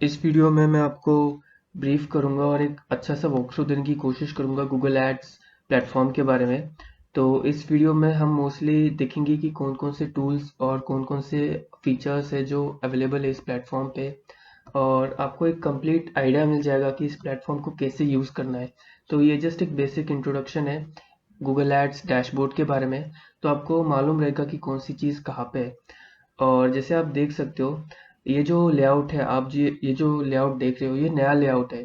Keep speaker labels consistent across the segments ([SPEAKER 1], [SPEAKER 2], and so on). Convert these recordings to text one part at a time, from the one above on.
[SPEAKER 1] इस वीडियो में मैं आपको ब्रीफ करूंगा और एक अच्छा सा वॉकथ्रू देने की कोशिश करूंगा गूगल एड्स प्लेटफॉर्म के बारे में। तो इस वीडियो में हम मोस्टली देखेंगे कि कौन कौन से टूल्स और कौन कौन से फीचर्स है जो अवेलेबल है इस प्लेटफॉर्म पे, और आपको एक कंप्लीट आइडिया मिल जाएगा कि इस प्लेटफॉर्म को कैसे यूज़ करना है। तो ये जस्ट एक बेसिक इंट्रोडक्शन है गूगल एड्स डैशबोर्ड के बारे में, तो आपको मालूम रहेगा कि कौन सी चीज़ कहाँ पे है। और जैसे आप देख सकते हो, ये जो लेआउट है, आप ये जो लेआउट देख रहे हो, ये नया लेआउट है।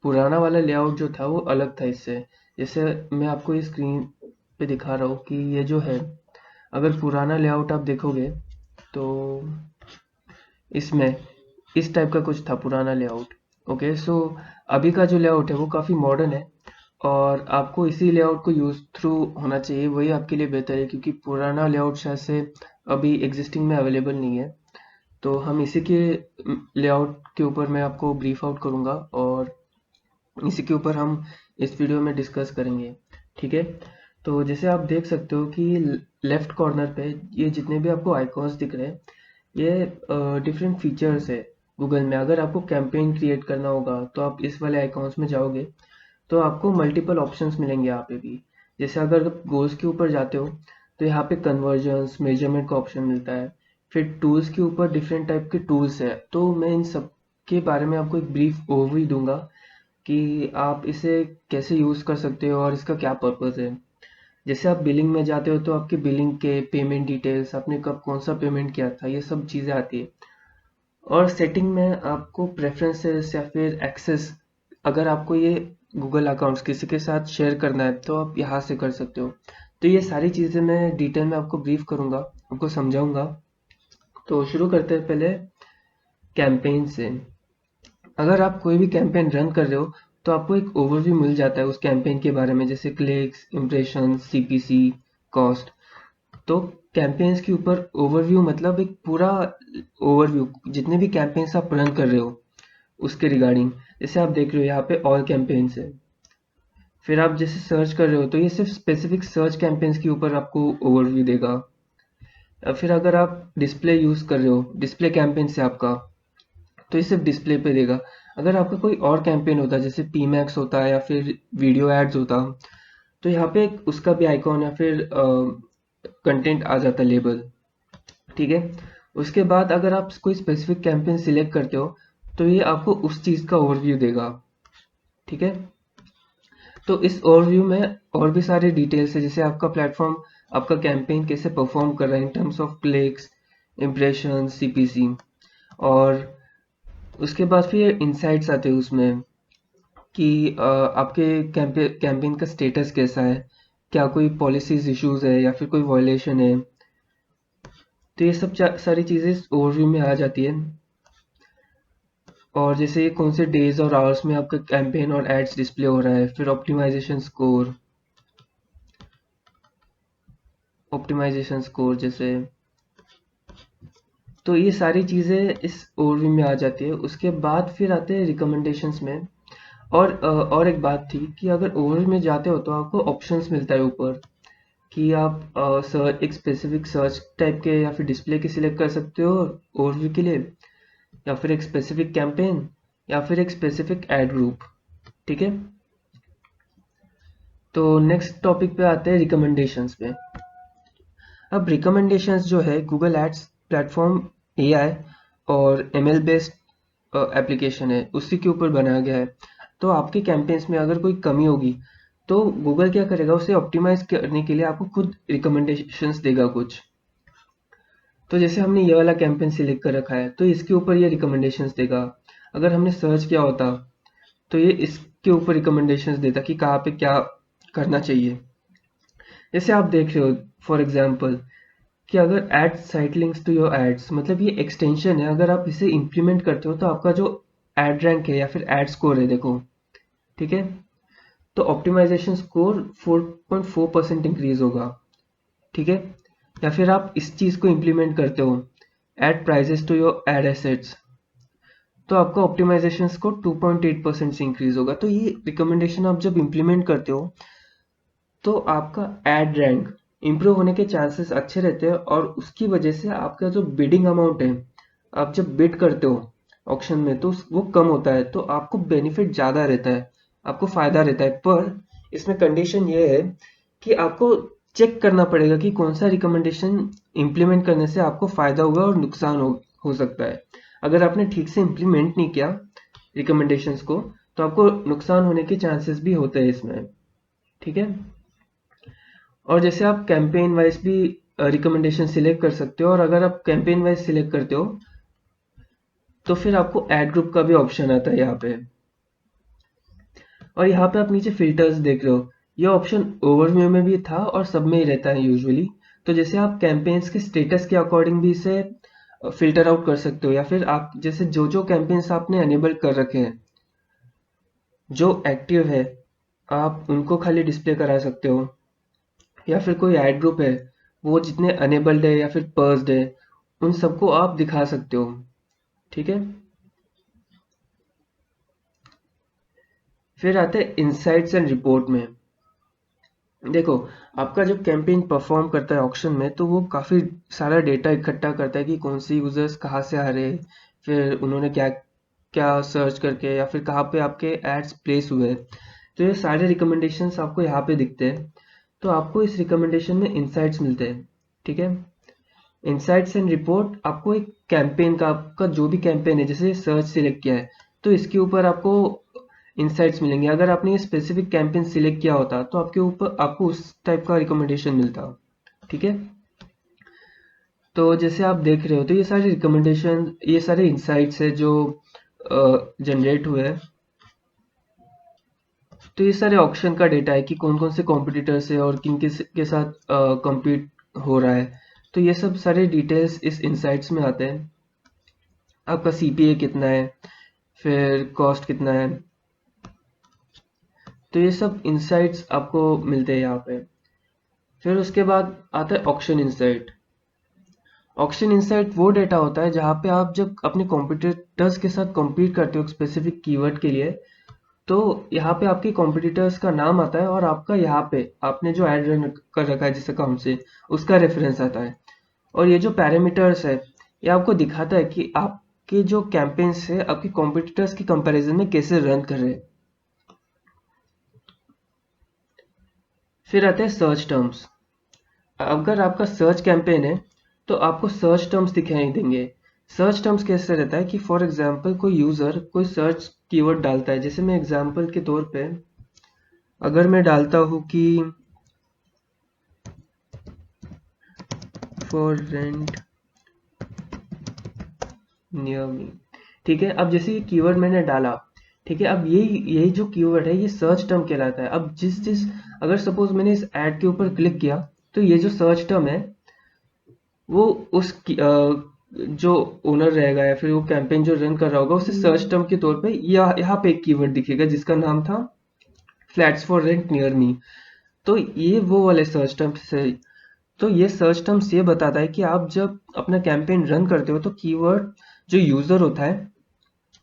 [SPEAKER 1] पुराना वाला लेआउट जो था वो अलग था इससे। जैसे मैं आपको ये स्क्रीन पे दिखा रहा हूँ कि ये जो है, अगर पुराना लेआउट आप देखोगे तो इसमें इस टाइप का कुछ था पुराना लेआउट। ओके, सो अभी का जो लेआउट है वो काफ़ी मॉडर्न है, और आपको इसी लेआउट को यूज थ्रू होना चाहिए, वही आपके लिए बेहतर है, क्योंकि पुराना लेआउट शायद से अभी एग्जिस्टिंग में अवेलेबल नहीं है। तो हम इसी के लेआउट के ऊपर मैं आपको ब्रीफ आउट करूंगा, और इसी के ऊपर हम इस वीडियो में डिस्कस करेंगे। ठीक है, तो जैसे आप देख सकते हो कि लेफ्ट कॉर्नर पे ये जितने भी आपको आइकॉन्स दिख रहे हैं, ये डिफरेंट फीचर्स है गूगल में। अगर आपको कैंपेन क्रिएट करना होगा तो आप इस वाले आइकॉन्स में जाओगे तो आपको मल्टीपल ऑप्शंस मिलेंगे यहाँ पे भी। जैसे अगर आप गोल्स के ऊपर जाते हो तो यहाँ पे कन्वर्जन्स मेजरमेंट का ऑप्शन मिलता है। फिर टूल्स के ऊपर डिफरेंट टाइप के टूल्स है, तो मैं इन सब के बारे में आपको एक ब्रीफ ओवरव्यू दूंगा कि आप इसे कैसे यूज़ कर सकते हो और इसका क्या पर्पस है। जैसे आप बिलिंग में जाते हो तो आपके बिलिंग के पेमेंट डिटेल्स, आपने कब कौन सा पेमेंट किया था, ये सब चीज़ें आती है। और सेटिंग में आपको प्रेफरेंसेस या फिर एक्सेस, अगर आपको ये गूगल अकाउंट्स किसी के साथ शेयर करना है तो आप यहाँ से कर सकते हो। तो ये सारी चीज़ें मैं डिटेल में आपको ब्रीफ करूँगा, आपको समझाऊंगा। तो शुरू करते हैं पहले कैंपेन से। अगर आप कोई भी कैंपेन रन कर रहे हो तो आपको एक ओवरव्यू मिल जाता है उस कैंपेन के बारे में, जैसे क्लिक्स, इम्प्रेशन, सीपीसी, कॉस्ट। तो कैंपेन्स के ऊपर ओवरव्यू मतलब एक पूरा ओवरव्यू, जितने भी कैंपेन्स आप रन कर रहे हो उसके रिगार्डिंग। जैसे आप देख रहे हो यहाँ पे ऑल कैंपेन्स है। फिर आप जैसे सर्च कर रहे हो तो ये सिर्फ स्पेसिफिक सर्च कैंपेन्स के ऊपर आपको ओवरव्यू देगा। या फिर अगर आप डिस्प्ले यूज कर रहे हो, डिस्प्ले कैंपेन से आपका, तो ये सिर्फ डिस्प्ले पे देगा। अगर आपका कोई और कैंपेन होता जैसे पी मैक्स होता है या फिर वीडियो एड्स होता, तो यहाँ पे उसका भी आइकॉन या फिर कंटेंट आ जाता लेबल। ठीक है, उसके बाद अगर आप कोई स्पेसिफिक कैंपेन सिलेक्ट करते हो तो ये आपको उस चीज़ का ओवरव्यू देगा। ठीक है, तो इस ओवरव्यू में और भी सारे डिटेल्स है, जैसे आपका प्लेटफॉर्म, आपका कैंपेन कैसे परफॉर्म कर रहा है in terms of clicks, impression, CPC. और उसके बाद फिर इनसाइट्स आते हैं उसमें कि आपके कैंपेन का स्टेटस कैसा है, क्या कोई पॉलिसीज इश्यूज है या फिर कोई वायलेशन है। तो ये सब सारी चीज़ें ओवरव्यू में आ जाती है। और जैसे कौन से डेज और आवर्स में आपका कैंपेन और एड्स डिस्प्ले हो रहा है, फिर ऑप्टिमाइजेशन स्कोर जैसे। तो ये सारी चीज़ें इस ओवरव्यू में आ जाती है। उसके बाद फिर आते हैं रिकमेंडेशंस में। और एक बात थी कि अगर ओवरव्यू में जाते हो तो आपको ऑप्शंस मिलता है ऊपर कि आप सर्च, एक स्पेसिफिक सर्च टाइप के या फिर डिस्प्ले के सिलेक्ट कर सकते हो ओवरव्यू के लिए, या फिर एक स्पेसिफिक कैंपेन, या फिर एक स्पेसिफिक एड ग्रुप। ठीक है, तो नेक्स्ट टॉपिक पे आते हैं रिकमेंडेशंस पे। अब रिकमेंडेशंस जो है गूगल एड्स प्लेटफॉर्म एआई और एमएल बेस्ड एप्लीकेशन है, उसी के ऊपर बनाया गया है। तो आपके कैंपेन्स में अगर कोई कमी होगी तो गूगल क्या करेगा, उसे ऑप्टिमाइज करने के लिए आपको खुद रिकमेंडेशंस देगा कुछ। तो जैसे हमने ये वाला कैंपेन सिलेक्ट कर रखा है तो इसके ऊपर ये रिकमेंडेशंस देगा। अगर हमने सर्च किया होता तो ये इसके ऊपर रिकमेंडेशंस देता कि कहाँ पे क्या करना चाहिए। जैसे आप देख रहे हो फॉर एग्जांपल कि अगर add site links to your ads, मतलब ये एक्सटेंशन है, अगर आप इसे इंप्लीमेंट करते हो तो आपका जो एड रैंक है या फिर एड स्कोर है, देखो। ठीक है, तो ऑप्टिमाइजेशन स्कोर 4.4% इंक्रीज होगा। ठीक है, या फिर आप इस चीज़ को इंप्लीमेंट करते हो, add prices to your ad assets, तो आपका ऑप्टिमाइजेशन स्कोर 2.8% से इंक्रीज होगा। तो ये रिकमेंडेशन आप जब इंप्लीमेंट करते हो तो आपका एड रैंक इम्प्रूव होने के चांसेस अच्छे रहते हैं, और उसकी वजह से आपका जो बिडिंग अमाउंट है, आप जब बिड करते हो ऑक्शन में, तो वो कम होता है, तो आपको बेनिफिट ज़्यादा रहता है, आपको फ़ायदा रहता है। पर इसमें कंडीशन ये है कि आपको चेक करना पड़ेगा कि कौन सा रिकमेंडेशन इम्प्लीमेंट करने से आपको फ़ायदा होगा और नुकसान हो सकता है। अगर आपने ठीक से इम्प्लीमेंट नहीं किया रिकमेंडेशंस को, तो आपको नुकसान होने के चांसेस भी होते हैं इसमें। ठीक है। और जैसे आप कैंपेन वाइज भी रिकमेंडेशन सिलेक्ट कर सकते हो, और अगर आप कैंपेन वाइज सिलेक्ट करते हो तो फिर आपको ऐड ग्रुप का भी ऑप्शन आता है यहाँ पे। और यहाँ पे आप नीचे फिल्टर्स देख रहे हो, ये ऑप्शन ओवरव्यू में भी था और सब में ही रहता है यूजुअली। तो जैसे आप कैंपेन्स के स्टेटस के अकॉर्डिंग भी इसे फिल्टर आउट कर सकते हो, या फिर आप जैसे जो जो कैंपेन्स आपने अनेबल कर रखे हैं, जो एक्टिव है, आप उनको खाली डिस्प्ले करा सकते हो। या फिर कोई ऐड ग्रुप है, वो जितने अनेबल्ड है या फिर पर्स्ड है, उन सबको आप दिखा सकते हो। ठीक है। फिर आते हैं इनसाइट्स एंड रिपोर्ट में। देखो, आपका जब कैंपेन परफॉर्म करता है ऑक्शन में, तो वो काफ़ी सारा डेटा इकट्ठा करता है कि कौन से यूजर्स कहाँ से आ रहे हैं, फिर उन्होंने क्या क्या सर्च करके, या फिर कहाँ पे आपके एड्स प्लेस हुए हैं। तो ये सारे रिकमेंडेशंस आपको यहाँ पे दिखते हैं। तो आपको इस रिकमेंडेशन में इंसाइट्स मिलते हैं। ठीक है। इंसाइट्स एंड रिपोर्ट आपको एक कैंपेन का, आपका जो भी कैंपेन है, जैसे सर्च सिलेक्ट किया है तो इसके ऊपर आपको इंसाइट्स मिलेंगे। अगर आपने ये स्पेसिफिक कैंपेन सिलेक्ट किया होता तो आपके ऊपर आपको उस टाइप का रिकमेंडेशन मिलता। ठीक है। तो जैसे आप देख रहे हो, तो ये सारे रिकमेंडेशन, ये सारे इंसाइट्स है जो जनरेट हुए हैं। तो ये सारे ऑक्शन का डेटा है कि कौन कौन से कॉम्पिटिटर्स है और किन किस के साथ compete हो रहा है। तो ये सब सारे डिटेल्स इस इंसाइट्स में आते हैं। आपका सीपीए कितना है, फिर कॉस्ट कितना है, तो ये सब इंसाइट्स आपको मिलते हैं यहाँ पे। फिर उसके बाद आता है ऑक्शन इंसाइट। ऑक्शन इंसाइट वो डेटा होता है जहाँ पे आप जब अपने कॉम्पिटिटर्स के साथ कॉम्पीट करते हो स्पेसिफिक कीवर्ड के लिए, तो यहाँ पे आपके कॉम्पिटिटर्स का नाम आता है और आपका यहाँ पे आपने जो ऐड रन कर रखा है जिस अकाउंट से, उसका रेफरेंस आता है। और ये जो पैरामीटर्स है, ये आपको दिखाता है कि आपके जो कैंपेन्स है आपके कॉम्पिटिटर्स के कंपैरिजन में कैसे रन कर रहे हैं। फिर आते हैं सर्च टर्म्स। अगर आपका सर्च कैंपेन है तो आपको सर्च टर्म्स दिखाई देंगे। सर्च टर्म्स कैसे रहता है कि फॉर एग्जांपल कोई यूज़र कोई सर्च कीवर्ड डालता है, जैसे मैं एग्जांपल के तौर पे अगर मैं डालता हूँ कि फॉर रेंट नियर मी। ठीक है। अब जैसे ये कीवर्ड मैंने डाला, ठीक है, अब यही जो कीवर्ड है ये सर्च टर्म कहलाता है। अब जिस अगर सपोज मैंने इस ऐड के ऊपर क्लिक किया, तो ये जो सर्च टर्म है वो उस जो ओनर रहेगा या फिर वो कैंपेन जो रन कर रहा होगा उसे सर्च टर्म के तौर पे यहाँ पे एक कीवर्ड दिखेगा जिसका नाम था flats for rent near me. तो ये वो वाले सर्च टर्म्स है। तो ये सर्च टर्म्स ये बताता है कि आप जब अपना कैंपेन रन करते हो तो कीवर्ड जो यूजर होता है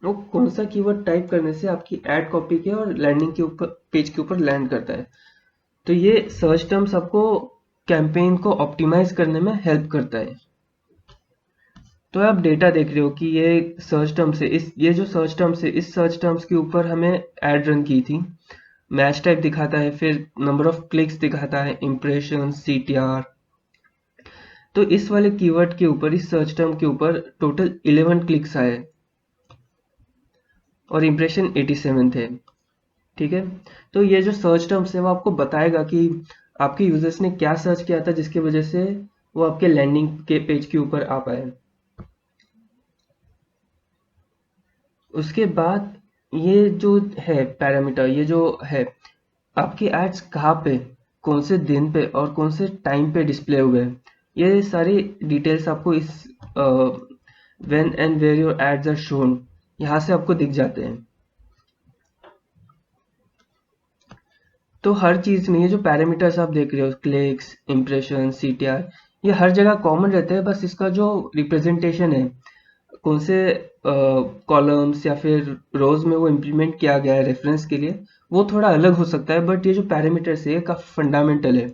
[SPEAKER 1] वो कौन सा कीवर्ड टाइप करने से आपकी एड कॉपी के और लैंडिंग के ऊपर पेज के ऊपर लैंड करता है। तो ये सर्च टर्म्स आपको कैंपेन को ऑप्टिमाइज करने में हेल्प करता है। तो आप डेटा देख रहे हो कि ये सर्च टर्म से ये जो सर्च टर्म से इस सर्च टर्म्स के ऊपर हमें एड रन की थी। मैच टाइप दिखाता है, फिर नंबर ऑफ क्लिक्स दिखाता है, इम्प्रेशन, सीटीआर। तो इस वाले कीवर्ड के ऊपर, इस सर्च टर्म के ऊपर टोटल 11 क्लिक्स आए और इम्प्रेशन 87 थे। ठीक है। तो ये जो सर्च टर्म्स है वो आपको बताएगा कि आपके यूजर्स ने क्या सर्च किया था जिसकी वजह से वो आपके लैंडिंग के पेज के ऊपर आ पाए। उसके बाद ये जो है पैरामीटर, ये जो है आपके एड्स कहाँ पे, कौन से दिन पे और कौन से टाइम पे डिस्प्ले हुए हैं, ये सारी डिटेल्स आपको इस when and where your ads are shown यहाँ से आपको दिख जाते हैं। तो हर चीज़ में ये जो पैरामीटर्स आप देख रहे हो, क्लिक्स, इम्प्रेशन, सीटीआर, ये हर जगह कॉमन रहते हैं। बस इसका जो रिप्रेजेंटेशन है, कौन से कॉलम्स या फिर रोज में वो इम्प्लीमेंट किया गया है रेफरेंस के लिए, वो थोड़ा अलग हो सकता है। बट ये जो पैरामीटर्स है ये काफ़ी फंडामेंटल है।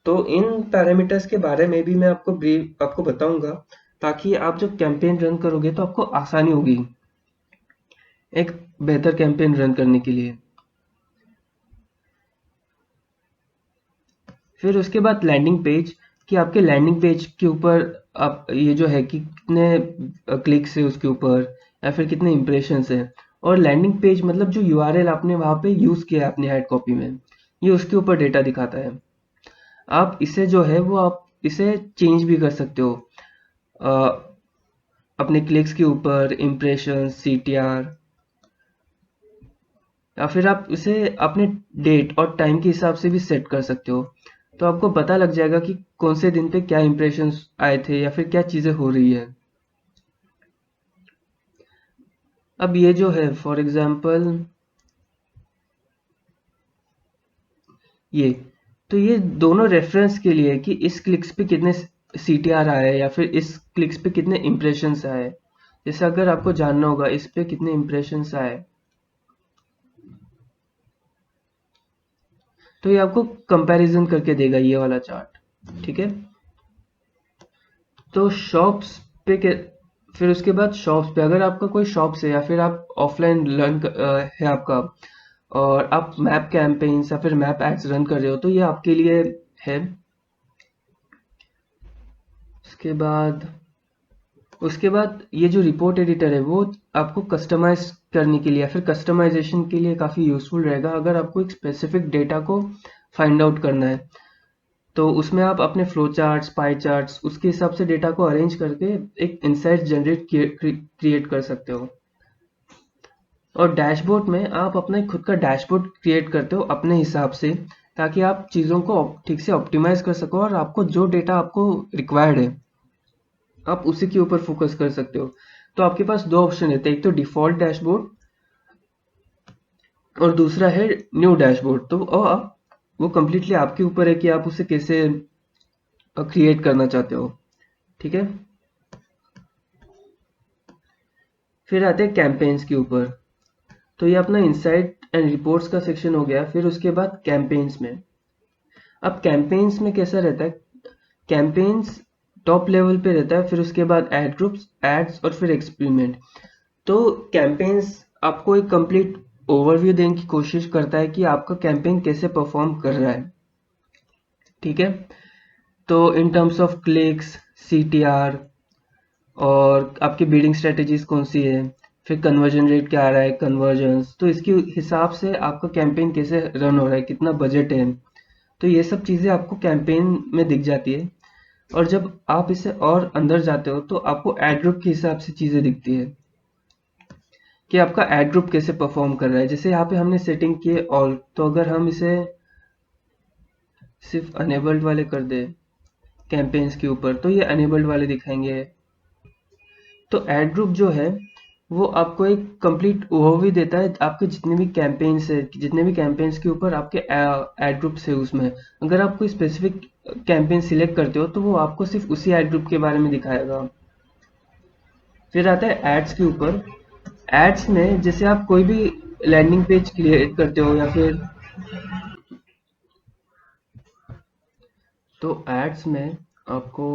[SPEAKER 1] तो इन पैरामीटर्स के बारे में भी मैं आपको बताऊंगा, ताकि आप जब कैंपेन रन करोगे तो आपको आसानी होगी। एक बेहतर कैंपेन रन करने के लिए। फिर उसके बाद लैंडिंग पेज, कि आपके लैंडिंग पेज के ऊपर आप ये जो है कि कितने क्लिक्स है उसके ऊपर, या फिर कितने इम्प्रेशंस है। और लैंडिंग पेज मतलब जो यूआरएल आपने वहाँ पे यूज़ किया है अपने ऐड कॉपी में, ये उसके ऊपर डेटा दिखाता है। आप इसे जो है वो आप इसे चेंज भी कर सकते हो अ, अपने क्लिक्स के ऊपर, इम्प्रेशन, सीटीआर, या फिर आप इसे अपने डेट और टाइम के हिसाब से भी सेट कर सकते हो। तो आपको पता लग जाएगा कि कौन से दिन पे क्या इम्प्रेशंस आए थे या फिर क्या चीज़ें हो रही है। अब ये जो है फॉर एग्जांपल ये, तो ये दोनों रेफरेंस के लिए है कि इस क्लिक्स पे कितने सीटीआर आए या फिर इस क्लिक्स पे कितने इम्प्रेशंस आए। जैसे अगर आपको जानना होगा इस पे कितने इम्प्रेशंस आए, तो ये आपको कंपैरिजन करके देगा ये वाला चार्ट। ठीक है, तो शॉप्स पे के, फिर उसके बाद शॉप्स पे अगर आपका कोई शॉप्स है या फिर आप ऑफलाइन लर्न है आपका, और आप मैप कैंपेन्स या फिर मैप एड्स रन कर रहे हो, तो ये आपके लिए है। उसके बाद उसके बाद ये जो रिपोर्ट एडिटर है वो आपको कस्टमाइज करने के लिए या फिर कस्टमाइजेशन के लिए काफ़ी यूज़फुल रहेगा। अगर आपको एक स्पेसिफिक डेटा को फाइंड आउट करना है, तो उसमें आप अपने फ्लो चार्ट्स, पाई चार्ट्स, उसके हिसाब से डेटा को अरेंज करके एक इंसाइट जनरेट क्रिएट कर सकते हो। और डैशबोर्ड में आप अपना खुद का डैशबोर्ड क्रिएट करते हो अपने हिसाब से, ताकि आप चीज़ों को ठीक से ऑप्टिमाइज कर सको और आपको जो डेटा आपको रिक्वायर्ड है आप उसी के ऊपर फोकस कर सकते हो। तो आपके पास दो ऑप्शन रहते हैं, एक तो डिफॉल्ट डैशबोर्ड और दूसरा है न्यू डैशबोर्ड। तो आप वो कम्प्लीटली आपके ऊपर है कि आप उसे कैसे क्रिएट करना चाहते हो। ठीक है, फिर आते हैं कैंपेन्स के ऊपर। तो ये अपना इंसाइट एंड रिपोर्ट्स का सेक्शन हो गया। फिर उसके बाद कैंपेन्स में, अब कैंपेन्स में कैसा रहता है, कैंपेन्स टॉप लेवल पे रहता है, फिर उसके बाद एड ग्रुप्स, एड्स और फिर एक्सपेरिमेंट। तो कैंपेन्स आपको एक कंप्लीट ओवरव्यू देने की कोशिश करता है कि आपका कैंपेन कैसे परफॉर्म कर रहा है। ठीक है, तो in terms of clicks, CTR, और आपकी बिडिंग स्ट्रेटेजीज कौन सी है, फिर कन्वर्जन रेट क्या आ रहा है, कन्वर्जन्स, तो इसके हिसाब से आपका कैंपेन कैसे रन हो रहा है, कितना बजट है। तो ये सब चीज़ें आपको कैंपेन में दिख जाती है। और जब आप इसे और अंदर जाते हो तो आपको एड ग्रुप के हिसाब से चीज़ें दिखती है कि आपका एड ग्रुप कैसे परफॉर्म कर रहा है। जैसे यहाँ पे हमने सेटिंग किए ऑल, तो अगर हम इसे सिर्फ अनेबल्ड वाले कर दे कैंपेन्स के ऊपर, तो ये अनेबल्ड वाले दिखाएंगे। तो एड ग्रुप जो है वो आपको एक कंप्लीट ओवरव्यू देता है आपके जितने भी कैंपेन्स है, जितने भी कैंपेन्स के ऊपर आपके एड ग्रुप्स है उसमें। अगर आप कोई स्पेसिफिक कैंपेन सिलेक्ट करते हो तो वो आपको सिर्फ उसी एड ग्रुप के बारे में दिखाएगा। फिर आता है एड्स के ऊपर। एड्स में जैसे आप कोई भी लैंडिंग पेज क्रिएट करते हो या फिर, तो एड्स में आपको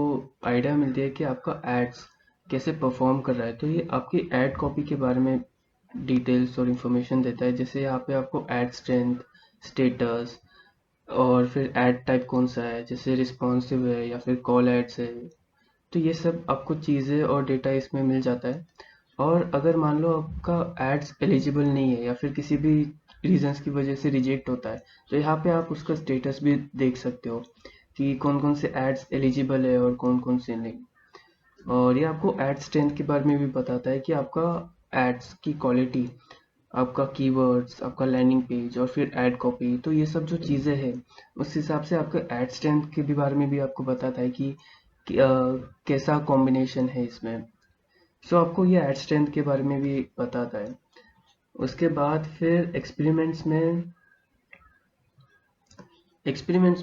[SPEAKER 1] आइडिया मिलती है कि आपका एड्स कैसे परफॉर्म कर रहा है। तो ये आपकी एड कॉपी के बारे में डिटेल्स और इन्फॉर्मेशन देता है। जैसे यहाँ पे आपको एड स्ट्रेंथ, स्टेटस, और फिर एड टाइप कौन सा है, जैसे रिस्पॉन्सिव है या फिर कॉल एड्स है। तो ये सब आपको चीज़ें और डेटा इसमें मिल जाता है। और अगर मान लो आपका एड्स एलिजिबल नहीं है या फिर किसी भी रीजंस की वजह से रिजेक्ट होता है, तो यहाँ पे आप उसका स्टेटस भी देख सकते हो कि कौन कौन से एड्स एलिजिबल है और कौन कौन से नहीं। और ये आपको एड स्ट्रेंथ के बारे में भी बताता है कि आपका एड्स की क्वालिटी, आपका कीवर्ड्स, आपका लैंडिंग पेज और फिर एड कॉपी, तो ये सब जो चीज़ें हैं उस हिसाब से आपका एड स्ट्रेंथ के भी बारे में भी आपको बताता है कि कैसा कॉम्बिनेशन है इसमें। सो आपको ये एड स्ट्रेंथ के बारे में भी बताता है। उसके बाद फिर एक्सपेरिमेंट्स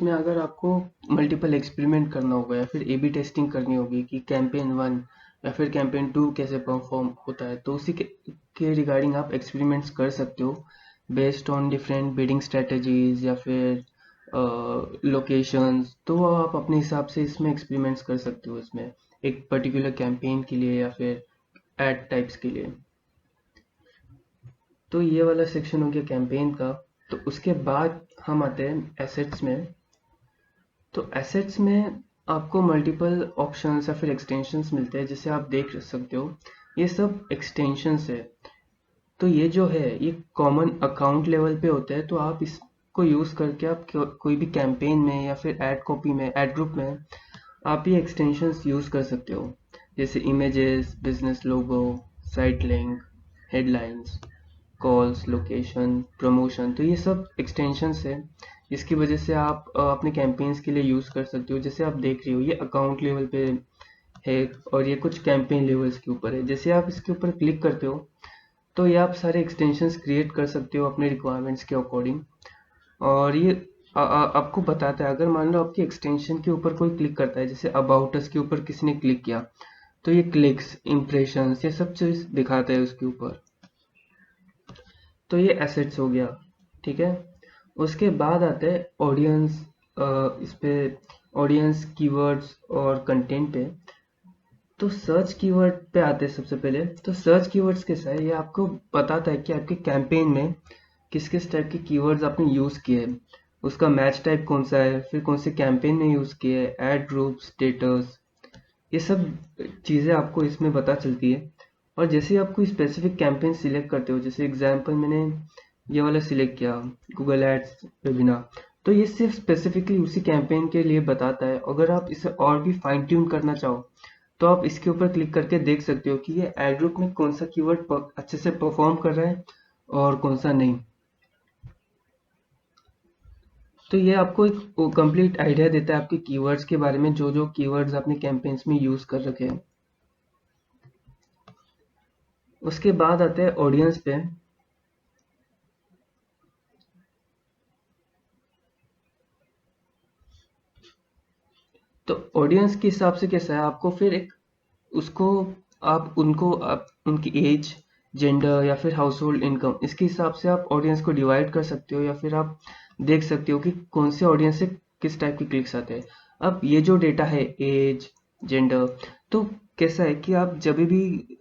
[SPEAKER 1] में अगर आपको मल्टीपल एक्सपेरिमेंट करना होगा या फिर ए बी टेस्टिंग करनी होगी कि कैंपेन 1 या फिर कैंपेन 2 कैसे परफॉर्म होता है, तो उसी के रिगार्डिंग आप एक्सपेरिमेंट्स कर सकते हो based on different bidding strategies या फिर लोकेशंस। तो वो आप अपने हिसाब से इसमें एक्सपेरिमेंट्स कर सकते हो इसमें, एक पर्टिकुलर कैंपेन के लिए या फिर एड टाइप्स के लिए। तो ये वाला सेक्शन हो गया कैंपेन का। तो उसके बाद हम आते हैं एसेट्स में। तो एसेट्स में आपको मल्टीपल ऑप्शंस या फिर एक्सटेंशंस मिलते हैं, जिसे आप देख सकते हो। ये सब एक्सटेंशंस है। तो ये जो है ये कॉमन अकाउंट लेवल पे होता है। तो आप इसको यूज़ करके आप कोई भी कैंपेन में या फिर ऐड कॉपी में, ऐड ग्रुप में आप ये एक्सटेंशंस यूज़ कर सकते हो, जैसे images, business logo, site link, headlines, calls, location, promotion. तो ये सब एक्सटेंशंस है जिसकी वजह से आप अपने कैंपेन्स के लिए यूज़ कर सकते हो। जैसे आप देख रहे हो ये अकाउंट लेवल पे है और ये कुछ कैंपेन लेवल्स के ऊपर है। जैसे आप इसके ऊपर क्लिक करते हो तो ये आप सारे एक्सटेंशंस क्रिएट कर सकते हो अपने रिक्वायरमेंट्स के अकॉर्डिंग। और ये आपको बताता है, अगर मान लो आपकी एक्सटेंशन के ऊपर कोई क्लिक करता है, जैसे अबाउट अस के ऊपर किसी ने क्लिक किया, तो ये क्लिक्स, इम्प्रेशंस, ये सब चीज़ दिखाता है उसके ऊपर। तो ये एसेट्स हो गया, ठीक है। उसके बाद आते हैं ऑडियंस। इस पे ऑडियंस, कीवर्ड्स और कंटेंट पे। तो सर्च कीवर्ड पे आते हैं सबसे पहले। तो सर्च कीवर्ड्स कैसा है, ये आपको बताता है कि आपके कैंपेन में किस किस टाइप के कीवर्ड्स आपने यूज़ किए हैं, उसका मैच टाइप कौन सा है, फिर कौन से कैंपेन में यूज़ किए हैं, ऐड ग्रुप, स्टेटस, ये सब चीज़ें आपको इसमें पता चलती है। और जैसे आप कोई स्पेसिफिक कैंपेन सिलेक्ट करते हो, जैसे एग्जांपल मैंने ये वाला सिलेक्ट किया, गूगल एड्स वेबिनार, तो ये सिर्फ स्पेसिफिकली उसी कैंपेन के लिए बताता है। अगर आप इसे और भी फाइन ट्यून करना चाहो तो आप इसके ऊपर क्लिक करके देख सकते हो कि ये ऐड ग्रुप में कौन सा कीवर्ड अच्छे से परफॉर्म कर रहा है और कौन सा नहीं। तो ये आपको एक कंप्लीट आइडिया देता है आपके कीवर्ड्स के बारे में, जो जो कीवर्ड्स आपने कैंपेन्स में यूज कर रखे हैं। उसके बाद आते हैं ऑडियंस पे। तो ऑडियंस के हिसाब से कैसा है, आपको फिर एक उसको आप उनकी एज, जेंडर या फिर हाउस होल्ड इनकम, इसके हिसाब से आप ऑडियंस को डिवाइड कर सकते हो, या फिर आप देख सकते हो कि कौन से ऑडियंस से किस टाइप के क्लिक्स आते हैं। अब ये जो डेटा है, एज, जेंडर, तो कैसा है कि आप जब भी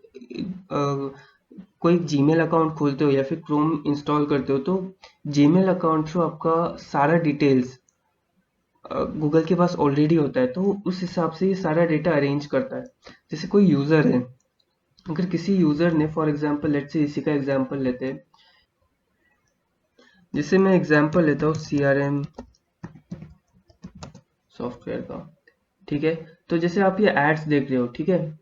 [SPEAKER 1] कोई जीमेल अकाउंट खोलते हो या फिर क्रोम इंस्टॉल करते हो, तो जीमेल अकाउंट थ्रू आपका सारा डिटेल्स गूगल के पास ऑलरेडी होता है। तो उस हिसाब से ये सारा डेटा अरेंज करता है। जैसे कोई यूज़र है, अगर किसी यूज़र ने, फॉर एग्जांपल लेट्स से इसी का एग्जांपल लेते हैं, जैसे मैं एग्जांपल लेता हूँ CRM सॉफ्टवेयर का, ठीक है। तो जैसे आप ये एड्स देख रहे हो, ठीक है।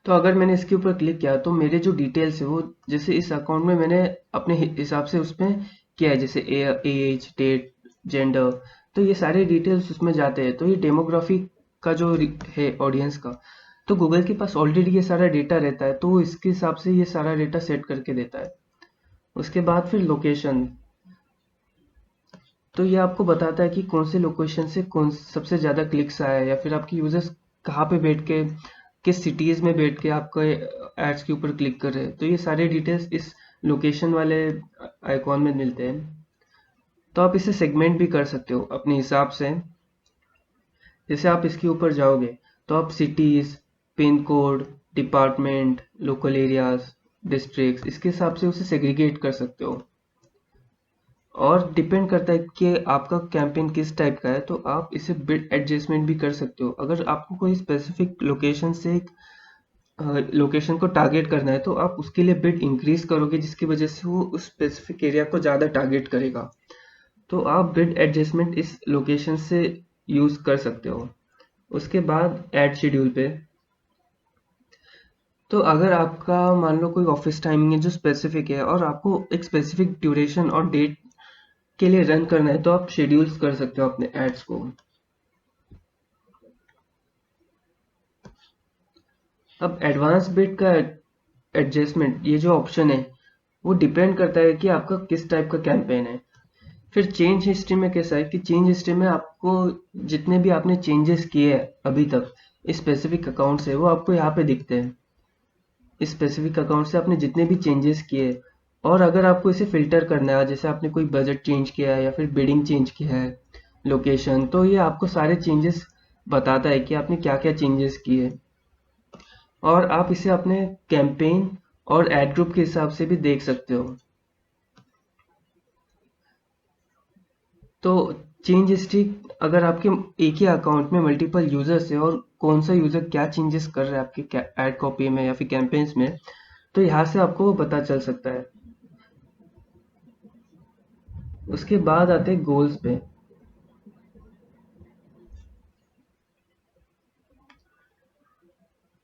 [SPEAKER 1] तो अगर मैंने इसके ऊपर क्लिक किया तो मेरे जो डिटेल्स है वो, जैसे इस अकाउंट में मैंने अपने हिसाब से उसमें किया है, जैसे एज, डेट, जेंडर, तो ये सारे डिटेल्स उसमें जाते हैं। तो ये डेमोग्राफी का जो है ऑडियंस का, तो गूगल के पास ऑलरेडी ये सारा डेटा रहता है, तो वो इसके हिसाब से ये सारा डेटा सेट करके देता है। उसके बाद फिर लोकेशन। तो ये आपको बताता है कि कौन से लोकेशन से कौन सबसे ज़्यादा क्लिक्स आया है, या फिर आपकी यूजर्स कहाँ पे बैठ के, किस सिटीज़ में बैठ के आपके एड्स के ऊपर क्लिक कर रहे हैं। तो ये सारे डिटेल्स इस लोकेशन वाले आइकॉन में मिलते हैं। तो आप इसे सेगमेंट भी कर सकते हो अपने हिसाब से। जैसे आप इसके ऊपर जाओगे तो आप cities, pin code, department, local areas, districts, इसके हिसाब से उसे सेग्रीगेट कर सकते हो। और डिपेंड करता है कि आपका कैंपेन किस टाइप का है, तो आप इसे बिट एडजस्टमेंट भी कर सकते हो। अगर आपको कोई स्पेसिफिक लोकेशन से लोकेशन को टारगेट करना है, तो आप उसके लिए बिट इंक्रीज करोगे, जिसकी वजह से वो उस स्पेसिफिक एरिया को ज़्यादा टारगेट करेगा। तो आप बिट एडजस्टमेंट इस लोकेशन से यूज़ कर सकते हो। उसके बाद एड शेड्यूल पे। तो अगर आपका मान लो कोई ऑफिस टाइमिंग है जो स्पेसिफिक है, और आपको एक स्पेसिफिक ड्यूरेशन और डेट के लिए रन करना है, तो आप शेड्यूल्स कर सकते हो अपने एड्स को। अब एडवांस बिट का एडजस्टमेंट, ये जो ऑप्शन है वो डिपेंड करता है कि आपका किस टाइप का कैंपेन है। फिर चेंज हिस्ट्री में कैसा है कि चेंज हिस्ट्री में आपको जितने भी आपने चेंजेस किए हैं अभी तक इस स्पेसिफिक अकाउंट से, वो आपको यहाँ पे दिखते हैं। इस स्पेसिफिक अकाउंट से आपने जितने भी चेंजेस किए, और अगर आपको इसे फिल्टर करना है, जैसे आपने कोई बजट चेंज किया है या फिर बिडिंग चेंज किया है, लोकेशन, तो ये आपको सारे चेंजेस बताता है कि आपने क्या क्या चेंजेस किए। और आप इसे अपने कैंपेन और ऐड ग्रुप के हिसाब से भी देख सकते हो। तो चेंज हिस्ट्री, अगर आपके एक ही अकाउंट में मल्टीपल यूजर्स है और कौन सा यूजर क्या चेंजेस कर रहा है आपके ऐड कॉपी में या फिर कैंपेन्स में, तो यहाँ से आपको वो पता चल सकता है। उसके बाद आते हैं गोल्स पे।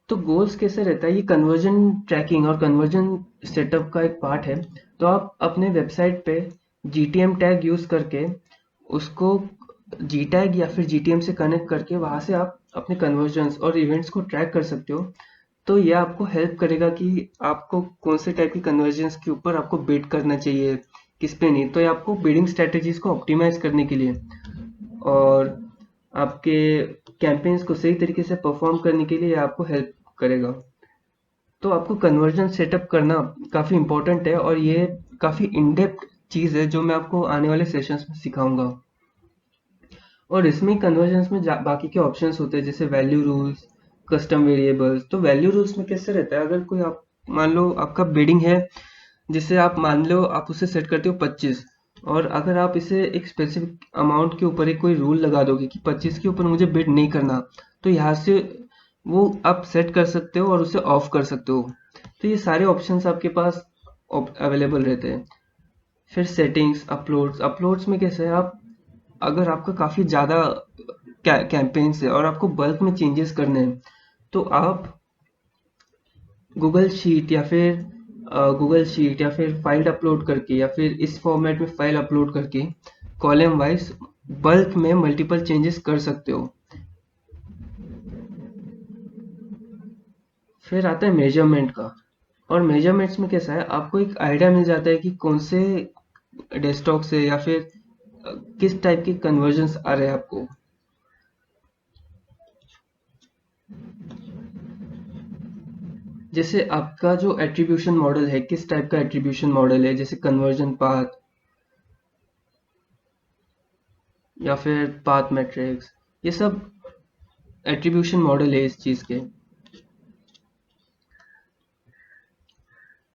[SPEAKER 1] तो गोल्स कैसे रहता है, ये कन्वर्जन ट्रैकिंग और कन्वर्जन सेटअप का एक पार्ट है। तो आप अपने वेबसाइट पे जीटीएम टैग यूज करके उसको जी टैग या फिर जीटीएम से कनेक्ट करके वहां से आप अपने कन्वर्जन्स और इवेंट्स को ट्रैक कर सकते हो। तो ये आपको हेल्प करेगा कि आपको कौन से टाइप की कन्वर्जन्स के ऊपर आपको बिड करना चाहिए, किस पे नहीं। तो ये आपको बिडिंग स्ट्रेटेजीज को ऑप्टिमाइज करने के लिए और आपके कैंपेन्स को सही तरीके से परफॉर्म करने के लिए आपको हेल्प करेगा। तो आपको कन्वर्जन सेटअप करना काफ़ी इम्पोर्टेंट है और ये काफ़ी इन डेप्थ चीज़ है जो मैं आपको आने वाले सेशंस में सिखाऊंगा। और इसमें कन्वर्जन्स में बाकी के ऑप्शंस होते हैं जैसे वैल्यू रूल्स, कस्टम वेरिएबल्स। तो वैल्यू रूल्स में कैसे रहता है, अगर कोई आप मान लो आपका बिडिंग है, जिसे आप मान लो आप उसे सेट करते हो 25, और अगर आप इसे एक स्पेसिफिक अमाउंट के ऊपर एक कोई रूल लगा दोगे कि 25 के ऊपर मुझे बिड नहीं करना, तो यहाँ से वो आप सेट कर सकते हो और उसे ऑफ कर सकते हो। तो ये सारे ऑप्शंस आपके पास अवेलेबल रहते हैं। फिर सेटिंग्स, अपलोड्स। अपलोड्स में कैसे है, आप अगर आपका काफ़ी ज़्यादा कैंपेन्स है और आपको बल्क में चेंजेस करने हैं, तो आप गूगल शीट या फिर फाइल अपलोड करके या फिर इस फॉर्मेट में फाइल अपलोड करके कॉलम वाइज बल्क में मल्टीपल चेंजेस कर सकते हो। फिर आता है मेजरमेंट का। और मेजरमेंट्स में कैसा है, आपको एक आइडिया मिल जाता है कि कौन से डेस्कटॉप से या फिर किस टाइप के कन्वर्जन्स आ रहे हैं आपको। जैसे आपका जो एट्रीब्यूशन मॉडल है, किस टाइप का एट्रीब्यूशन मॉडल है, जैसे कन्वर्जन पाथ या फिर पाथ मैट्रिक्स, ये सब एट्रीब्यूशन मॉडल है इस चीज़ के।